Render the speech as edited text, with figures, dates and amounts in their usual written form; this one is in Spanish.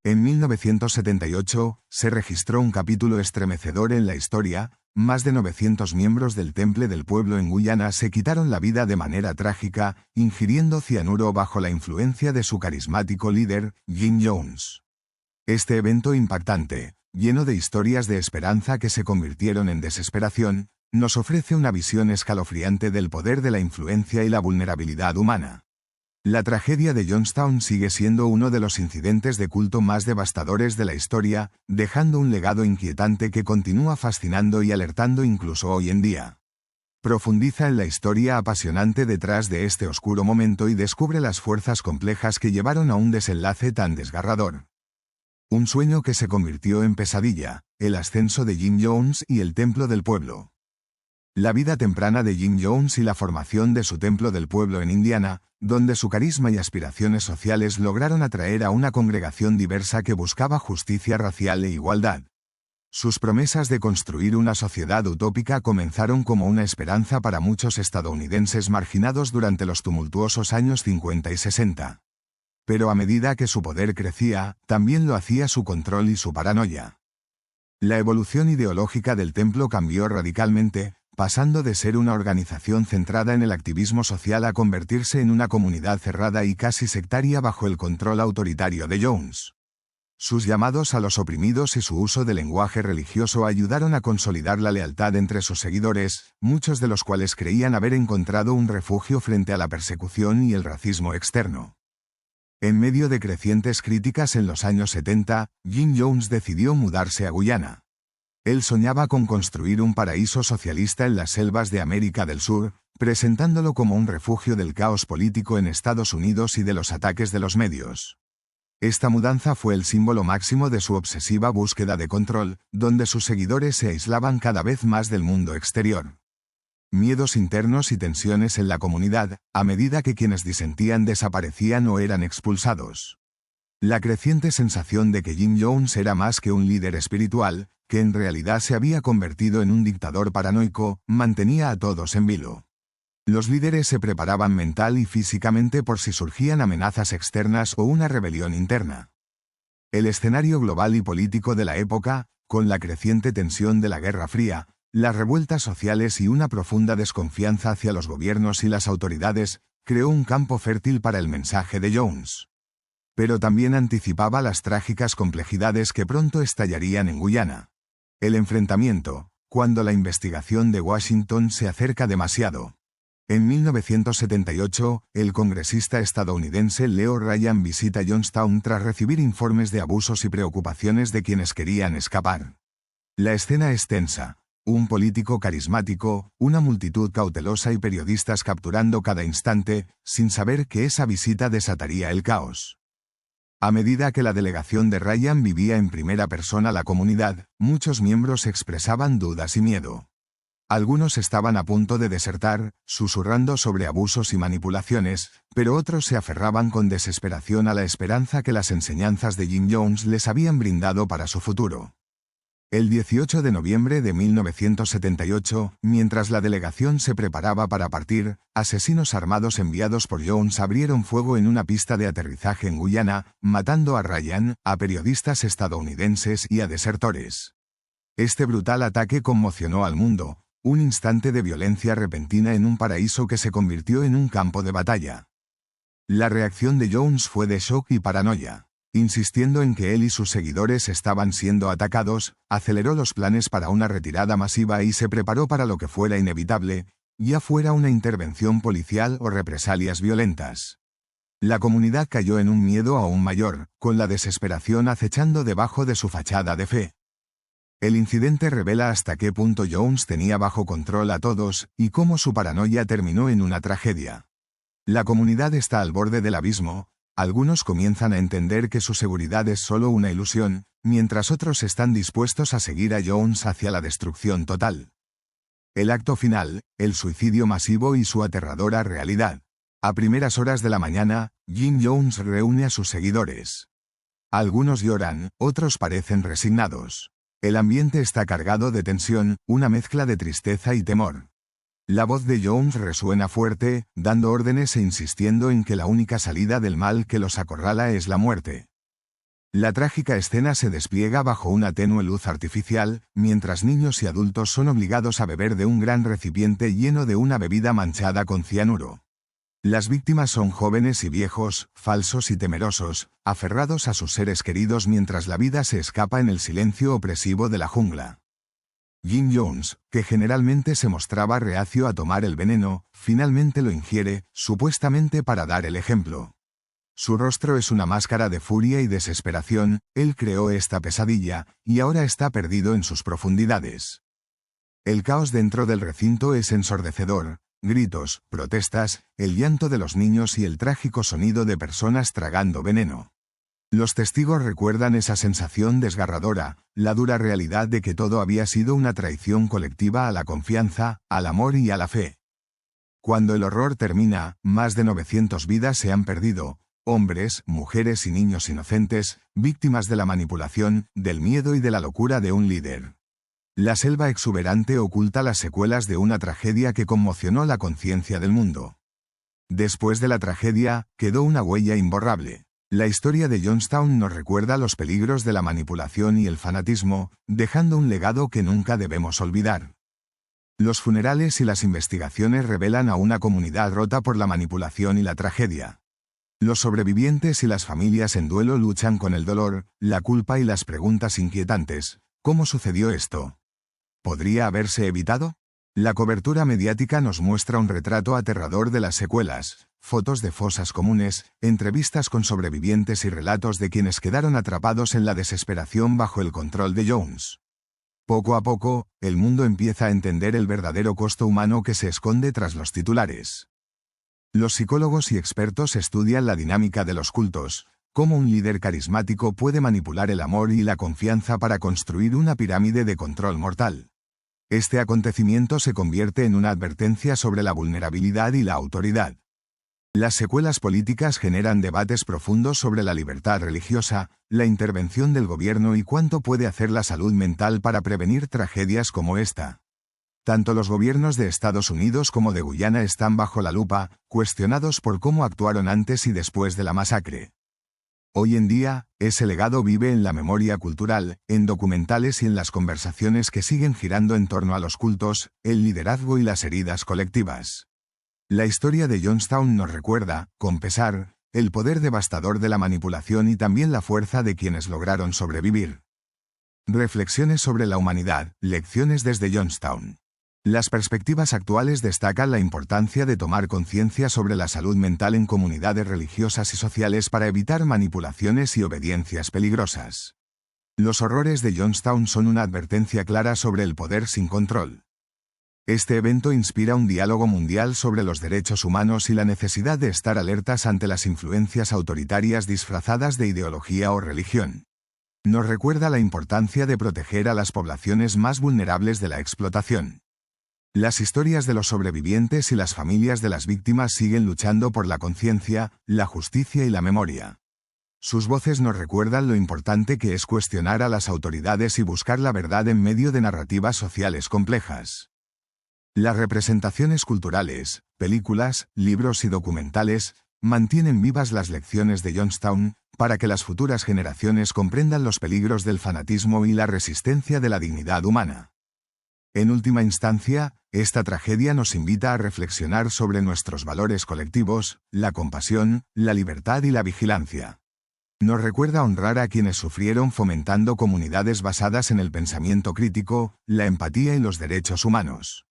En 1978, se registró un capítulo estremecedor en la historia. Más de 900 miembros del Temple del Pueblo en Guyana se quitaron la vida de manera trágica, ingiriendo cianuro bajo la influencia de su carismático líder, Jim Jones. Este evento impactante, lleno de historias de esperanza que se convirtieron en desesperación, nos ofrece una visión escalofriante del poder de la influencia y la vulnerabilidad humana. La tragedia de Jonestown sigue siendo uno de los incidentes de culto más devastadores de la historia, dejando un legado inquietante que continúa fascinando y alertando incluso hoy en día. Profundiza en la historia apasionante detrás de este oscuro momento y descubre las fuerzas complejas que llevaron a un desenlace tan desgarrador. Un sueño que se convirtió en pesadilla, el ascenso de Jim Jones y el Templo del Pueblo. La vida temprana de Jim Jones y la formación de su Templo del Pueblo en Indiana, donde su carisma y aspiraciones sociales lograron atraer a una congregación diversa que buscaba justicia racial e igualdad. Sus promesas de construir una sociedad utópica comenzaron como una esperanza para muchos estadounidenses marginados durante los tumultuosos años 50 y 60. Pero a medida que su poder crecía, también lo hacía su control y su paranoia. La evolución ideológica del templo cambió radicalmente, pasando de ser una organización centrada en el activismo social a convertirse en una comunidad cerrada y casi sectaria bajo el control autoritario de Jones. Sus llamados a los oprimidos y su uso del lenguaje religioso ayudaron a consolidar la lealtad entre sus seguidores, muchos de los cuales creían haber encontrado un refugio frente a la persecución y el racismo externo. En medio de crecientes críticas en los años 70, Jim Jones decidió mudarse a Guyana. Él soñaba con construir un paraíso socialista en las selvas de América del Sur, presentándolo como un refugio del caos político en Estados Unidos y de los ataques de los medios. Esta mudanza fue el símbolo máximo de su obsesiva búsqueda de control, donde sus seguidores se aislaban cada vez más del mundo exterior. Miedos internos y tensiones en la comunidad, a medida que quienes disentían desaparecían o eran expulsados. La creciente sensación de que Jim Jones era más que un líder espiritual, que en realidad se había convertido en un dictador paranoico, mantenía a todos en vilo. Los líderes se preparaban mental y físicamente por si surgían amenazas externas o una rebelión interna. El escenario global y político de la época, con la creciente tensión de la Guerra Fría, las revueltas sociales y una profunda desconfianza hacia los gobiernos y las autoridades, creó un campo fértil para el mensaje de Jones. Pero también anticipaba las trágicas complejidades que pronto estallarían en Guyana. El enfrentamiento, cuando la investigación de Washington se acerca demasiado. En 1978, el congresista estadounidense Leo Ryan visita Jonestown tras recibir informes de abusos y preocupaciones de quienes querían escapar. La escena es tensa. Un político carismático, una multitud cautelosa y periodistas capturando cada instante, sin saber que esa visita desataría el caos. A medida que la delegación de Ryan vivía en primera persona la comunidad, muchos miembros expresaban dudas y miedo. Algunos estaban a punto de desertar, susurrando sobre abusos y manipulaciones, pero otros se aferraban con desesperación a la esperanza que las enseñanzas de Jim Jones les habían brindado para su futuro. El 18 de noviembre de 1978, mientras la delegación se preparaba para partir, asesinos armados enviados por Jones abrieron fuego en una pista de aterrizaje en Guyana, matando a Ryan, a periodistas estadounidenses y a desertores. Este brutal ataque conmocionó al mundo, un instante de violencia repentina en un paraíso que se convirtió en un campo de batalla. La reacción de Jones fue de shock y paranoia. Insistiendo en que él y sus seguidores estaban siendo atacados, aceleró los planes para una retirada masiva y se preparó para lo que fuera inevitable, ya fuera una intervención policial o represalias violentas. La comunidad cayó en un miedo aún mayor, con la desesperación acechando debajo de su fachada de fe. El incidente revela hasta qué punto Jones tenía bajo control a todos, y cómo su paranoia terminó en una tragedia. La comunidad está al borde del abismo. Algunos comienzan a entender que su seguridad es solo una ilusión, mientras otros están dispuestos a seguir a Jones hacia la destrucción total. El acto final, el suicidio masivo y su aterradora realidad. A primeras horas de la mañana, Jim Jones reúne a sus seguidores. Algunos lloran, otros parecen resignados. El ambiente está cargado de tensión, una mezcla de tristeza y temor. La voz de Jones resuena fuerte, dando órdenes e insistiendo en que la única salida del mal que los acorrala es la muerte. La trágica escena se despliega bajo una tenue luz artificial, mientras niños y adultos son obligados a beber de un gran recipiente lleno de una bebida manchada con cianuro. Las víctimas son jóvenes y viejos, falsos y temerosos, aferrados a sus seres queridos mientras la vida se escapa en el silencio opresivo de la jungla. Jim Jones, que generalmente se mostraba reacio a tomar el veneno, finalmente lo ingiere, supuestamente para dar el ejemplo. Su rostro es una máscara de furia y desesperación, él creó esta pesadilla, y ahora está perdido en sus profundidades. El caos dentro del recinto es ensordecedor, gritos, protestas, el llanto de los niños y el trágico sonido de personas tragando veneno. Los testigos recuerdan esa sensación desgarradora, la dura realidad de que todo había sido una traición colectiva a la confianza, al amor y a la fe. Cuando el horror termina, más de 900 vidas se han perdido. Hombres, mujeres y niños inocentes, víctimas de la manipulación, del miedo y de la locura de un líder. La selva exuberante oculta las secuelas de una tragedia que conmocionó la conciencia del mundo. Después de la tragedia, quedó una huella imborrable. La historia de Jonestown nos recuerda los peligros de la manipulación y el fanatismo, dejando un legado que nunca debemos olvidar. Los funerales y las investigaciones revelan a una comunidad rota por la manipulación y la tragedia. Los sobrevivientes y las familias en duelo luchan con el dolor, la culpa y las preguntas inquietantes. ¿Cómo sucedió esto? ¿Podría haberse evitado? La cobertura mediática nos muestra un retrato aterrador de las secuelas, fotos de fosas comunes, entrevistas con sobrevivientes y relatos de quienes quedaron atrapados en la desesperación bajo el control de Jones. Poco a poco, el mundo empieza a entender el verdadero costo humano que se esconde tras los titulares. Los psicólogos y expertos estudian la dinámica de los cultos, cómo un líder carismático puede manipular el amor y la confianza para construir una pirámide de control mortal. Este acontecimiento se convierte en una advertencia sobre la vulnerabilidad y la autoridad. Las secuelas políticas generan debates profundos sobre la libertad religiosa, la intervención del gobierno y cuánto puede hacer la salud mental para prevenir tragedias como esta. Tanto los gobiernos de Estados Unidos como de Guyana están bajo la lupa, cuestionados por cómo actuaron antes y después de la masacre. Hoy en día, ese legado vive en la memoria cultural, en documentales y en las conversaciones que siguen girando en torno a los cultos, el liderazgo y las heridas colectivas. La historia de Jonestown nos recuerda, con pesar, el poder devastador de la manipulación y también la fuerza de quienes lograron sobrevivir. Reflexiones sobre la humanidad, lecciones desde Jonestown. Las perspectivas actuales destacan la importancia de tomar conciencia sobre la salud mental en comunidades religiosas y sociales para evitar manipulaciones y obediencias peligrosas. Los horrores de Jonestown son una advertencia clara sobre el poder sin control. Este evento inspira un diálogo mundial sobre los derechos humanos y la necesidad de estar alertas ante las influencias autoritarias disfrazadas de ideología o religión. Nos recuerda la importancia de proteger a las poblaciones más vulnerables de la explotación. Las historias de los sobrevivientes y las familias de las víctimas siguen luchando por la conciencia, la justicia y la memoria. Sus voces nos recuerdan lo importante que es cuestionar a las autoridades y buscar la verdad en medio de narrativas sociales complejas. Las representaciones culturales, películas, libros y documentales, mantienen vivas las lecciones de Jonestown, para que las futuras generaciones comprendan los peligros del fanatismo y la resistencia de la dignidad humana. En última instancia, esta tragedia nos invita a reflexionar sobre nuestros valores colectivos, la compasión, la libertad y la vigilancia. Nos recuerda honrar a quienes sufrieron fomentando comunidades basadas en el pensamiento crítico, la empatía y los derechos humanos.